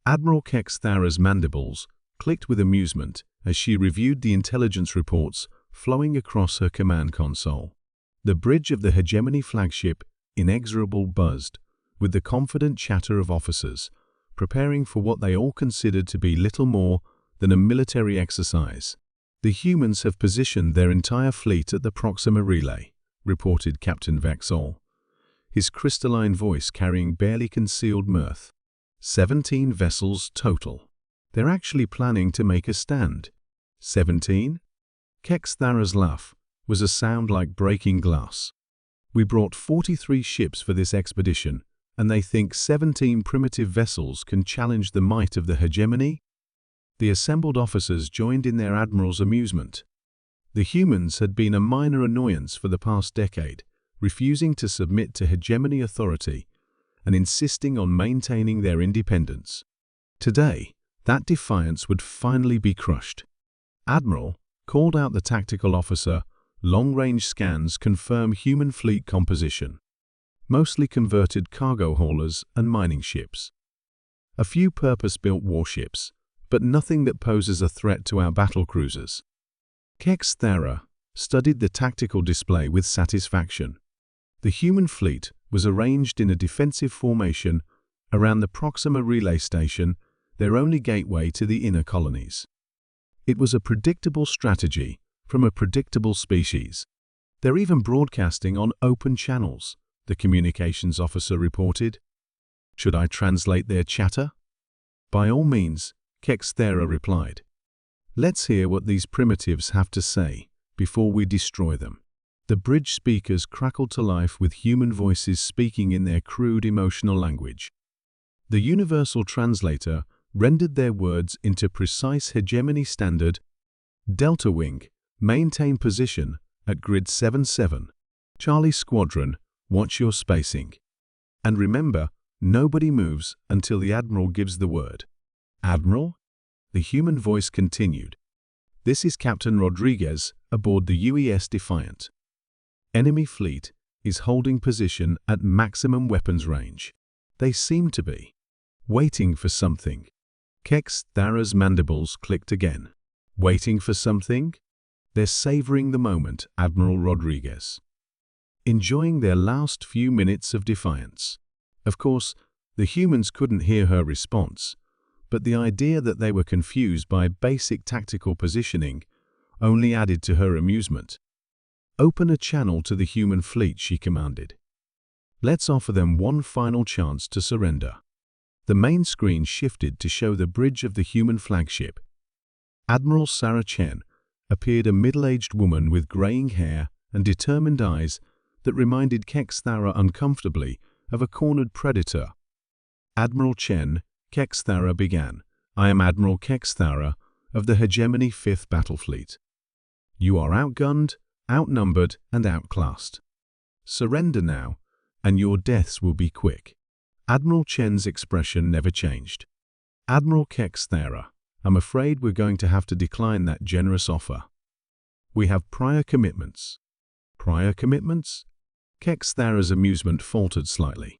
Admiral Kexthara's mandibles clicked with amusement as she reviewed the intelligence reports flowing across her command console. The bridge of the Hegemony flagship inexorably buzzed with the confident chatter of officers, preparing for what they all considered to be little more than a military exercise. "The humans have positioned their entire fleet at the Proxima Relay," reported Captain Vexol, his crystalline voice carrying barely concealed mirth. 17 vessels total. They're actually planning to make a stand. 17? Kexthara's laugh was a sound like breaking glass. "We brought 43 ships for this expedition, and they think 17 primitive vessels can challenge the might of the Hegemony?" The assembled officers joined in their admiral's amusement. The humans had been a minor annoyance for the past decade, refusing to submit to Hegemony authority and insisting on maintaining their independence. Today, that defiance would finally be crushed. "Admiral," called out the tactical officer, "long-range scans confirm human fleet composition. Mostly converted cargo haulers and mining ships. A few purpose-built warships, but nothing that poses a threat to our battlecruisers." Kexthara studied the tactical display with satisfaction. The human fleet was arranged in a defensive formation around the Proxima Relay Station, their only gateway to the inner colonies. It was a predictable strategy from a predictable species. "They're even broadcasting on open channels," the communications officer reported. "Should I translate their chatter?" "By all means," Kexthara replied. "Let's hear what these primitives have to say before we destroy them." The bridge speakers crackled to life with human voices speaking in their crude emotional language. The universal translator rendered their words into precise Hegemony standard. "Delta Wing, maintain position at grid 77. Charlie Squadron, watch your spacing. And remember, nobody moves until the Admiral gives the word." "Admiral?" The human voice continued. "This is Captain Rodriguez aboard the UES Defiant. Enemy fleet is holding position at maximum weapons range. They seem to be waiting for something." Kexthara's mandibles clicked again. "Waiting for something?" "They're savoring the moment, Admiral Rodriguez. Enjoying their last few minutes of defiance." Of course, the humans couldn't hear her response, but the idea that they were confused by basic tactical positioning only added to her amusement. "Open a channel to the human fleet," she commanded. "Let's offer them one final chance to surrender." The main screen shifted to show the bridge of the human flagship. Admiral Sarah Chen appeared, a middle-aged woman with graying hair and determined eyes that reminded Kexthara uncomfortably of a cornered predator. "Admiral Chen," Kexthara began, "I am Admiral Kexthara of the Hegemony 5th Battle Fleet. You are outgunned, outnumbered, and outclassed. Surrender now, and your deaths will be quick." Admiral Chen's expression never changed. "Admiral Kexthara, I'm afraid we're going to have to decline that generous offer. We have prior commitments." "Prior commitments?" Kexthara's amusement faltered slightly.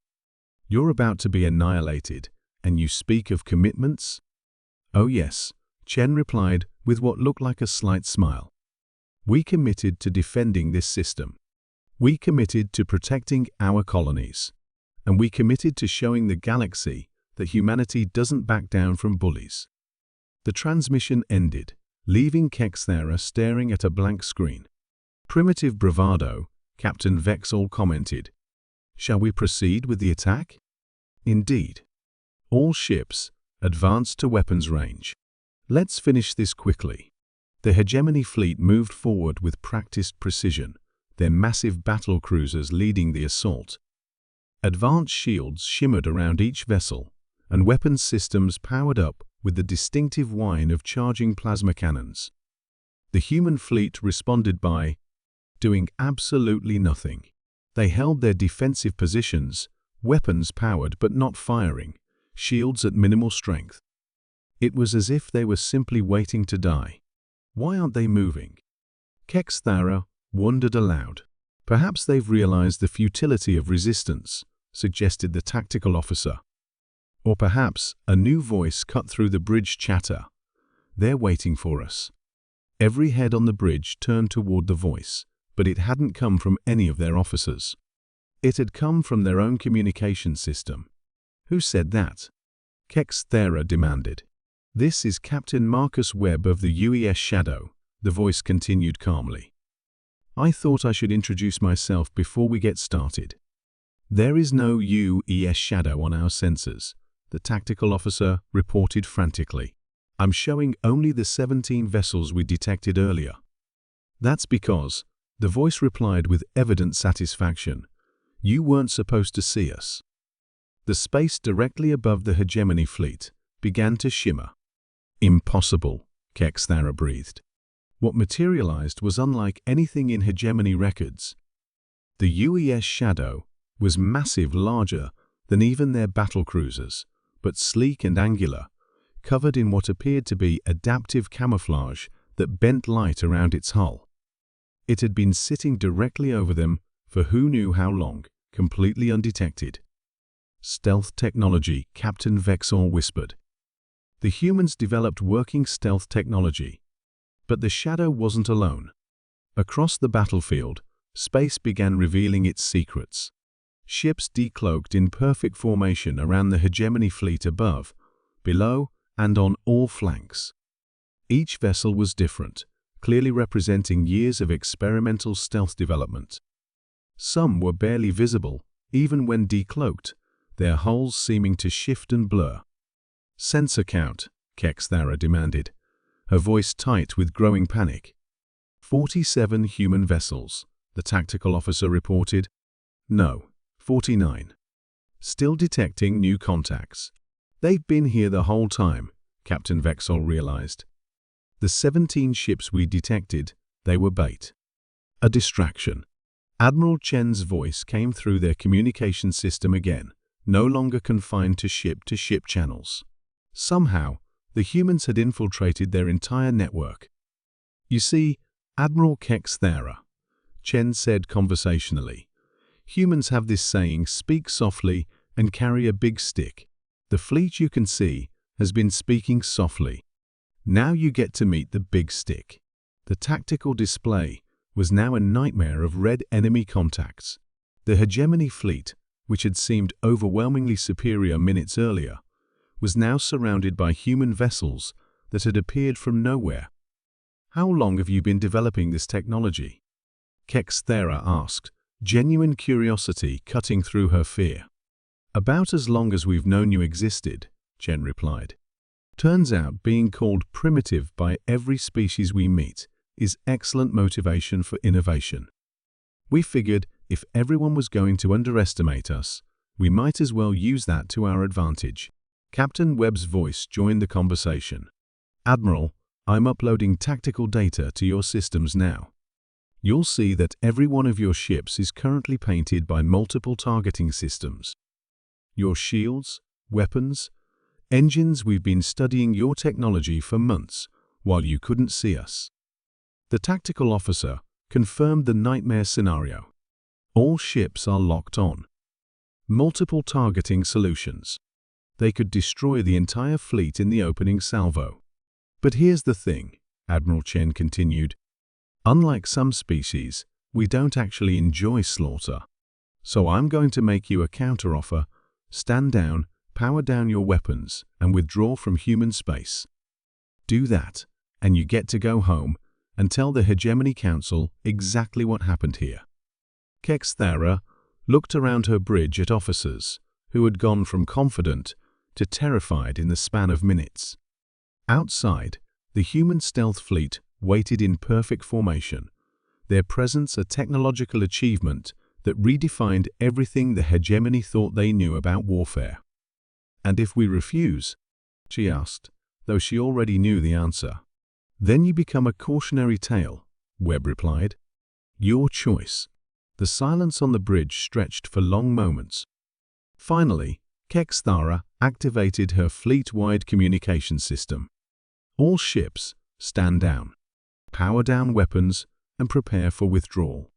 "You're about to be annihilated, and you speak of commitments?" "Oh yes," Chen replied with what looked like a slight smile. "We committed to defending this system. We committed to protecting our colonies. And we committed to showing the galaxy that humanity doesn't back down from bullies." The transmission ended, leaving Kexthara staring at a blank screen. "Primitive bravado," Captain Vexol commented. "Shall we proceed with the attack?" "Indeed. All ships, advance to weapons range. Let's finish this quickly." The Hegemony fleet moved forward with practiced precision, their massive battle cruisers leading the assault. Advanced shields shimmered around each vessel, and weapons systems powered up with the distinctive whine of charging plasma cannons. The human fleet responded by doing absolutely nothing. They held their defensive positions, weapons powered but not firing, shields at minimal strength. It was as if they were simply waiting to die. "Why aren't they moving?" Kexthara wondered aloud. "Perhaps they've realized the futility of resistance," suggested the tactical officer. Or perhaps a new voice cut through the bridge chatter. "They're waiting for us." Every head on the bridge turned toward the voice, but it hadn't come from any of their officers. It had come from their own communication system. "Who said that?" Kexthera demanded. "This is Captain Marcus Webb of the UES Shadow," the voice continued calmly. "I thought I should introduce myself before we get started. There is no UES Shadow on our sensors," the tactical officer reported frantically. "I'm showing only the 17 vessels we detected earlier." "That's because," the voice replied with evident satisfaction, "you weren't supposed to see us." The space directly above the hegemony fleet began to shimmer. "Impossible," Kexthera breathed. What materialized was unlike anything in hegemony records. The UES Shadow was massive, larger than even their battle cruisers, but sleek and angular, covered in what appeared to be adaptive camouflage that bent light around its hull. It had been sitting directly over them for who knew how long, completely undetected. "Stealth technology," Captain Vexor whispered. The humans developed working stealth technology. But the Shadow wasn't alone. Across the battlefield, space began revealing its secrets. Ships decloaked in perfect formation around the hegemony fleet above, below, and on all flanks. Each vessel was different, clearly representing years of experimental stealth development. Some were barely visible, even when decloaked, their hulls seeming to shift and blur. "Sensor count," Kexthera demanded, her voice tight with growing panic. 47 human vessels, the tactical officer reported. "No, 49. Still detecting new contacts." "They've been here the whole time," Captain Vexor realized. "The 17 ships we detected, they were bait. A distraction." Admiral Chen's voice came through their communication system again, no longer confined to ship-to-ship channels. Somehow, the humans had infiltrated their entire network. "You see, Admiral Kexthera," Chen said conversationally, "humans have this saying, speak softly and carry a big stick. The fleet you can see has been speaking softly. Now you get to meet the big stick." The tactical display was now a nightmare of red enemy contacts. The hegemony fleet, which had seemed overwhelmingly superior minutes earlier, was now surrounded by human vessels that had appeared from nowhere. "How long have you been developing this technology?" Kexthera asked, genuine curiosity cutting through her fear. "About as long as we've known you existed," Chen replied. "Turns out being called primitive by every species we meet is excellent motivation for innovation. We figured if everyone was going to underestimate us, we might as well use that to our advantage." Captain Webb's voice joined the conversation. "Admiral, I'm uploading tactical data to your systems now. You'll see that every one of your ships is currently painted by multiple targeting systems. Your shields, weapons, engines. We've been studying your technology for months while you couldn't see us." The tactical officer confirmed the nightmare scenario. All ships are locked on. Multiple targeting solutions. They could destroy the entire fleet in the opening salvo. "But here's the thing," Admiral Chen continued. "Unlike some species, we don't actually enjoy slaughter. So I'm going to make you a counteroffer. Stand down, power down your weapons, and withdraw from human space. Do that, and you get to go home and tell the Hegemony Council exactly what happened here." Kexthera looked around her bridge at officers who had gone from confident to terrified in the span of minutes. Outside, the human stealth fleet waited in perfect formation, their presence a technological achievement that redefined everything the hegemony thought they knew about warfare. "And if we refuse?" she asked, though she already knew the answer. "Then you become a cautionary tale," Webb replied. "Your choice." The silence on the bridge stretched for long moments. Finally, Kexthera activated her fleet-wide communication system. "All ships, stand down. Power down weapons and prepare for withdrawal."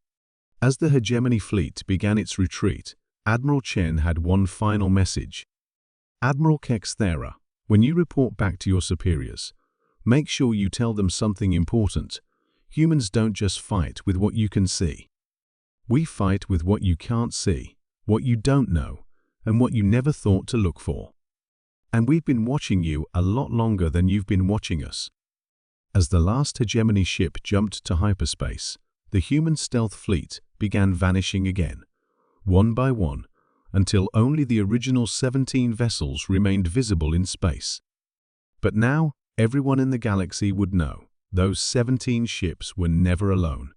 As the hegemony fleet began its retreat, Admiral Chen had one final message. Admiral Kexthera, when you report back to your superiors, make sure you tell them something important. Humans don't just fight with what you can see. We fight with what you can't see, what you don't know, and what you never thought to look for. And we've been watching you a lot longer than you've been watching us. As the last hegemony ship jumped to hyperspace, the human stealth fleet began vanishing again, one by one, until only the original 17 vessels remained visible in space. But now, everyone in the galaxy would know, those 17 ships were never alone.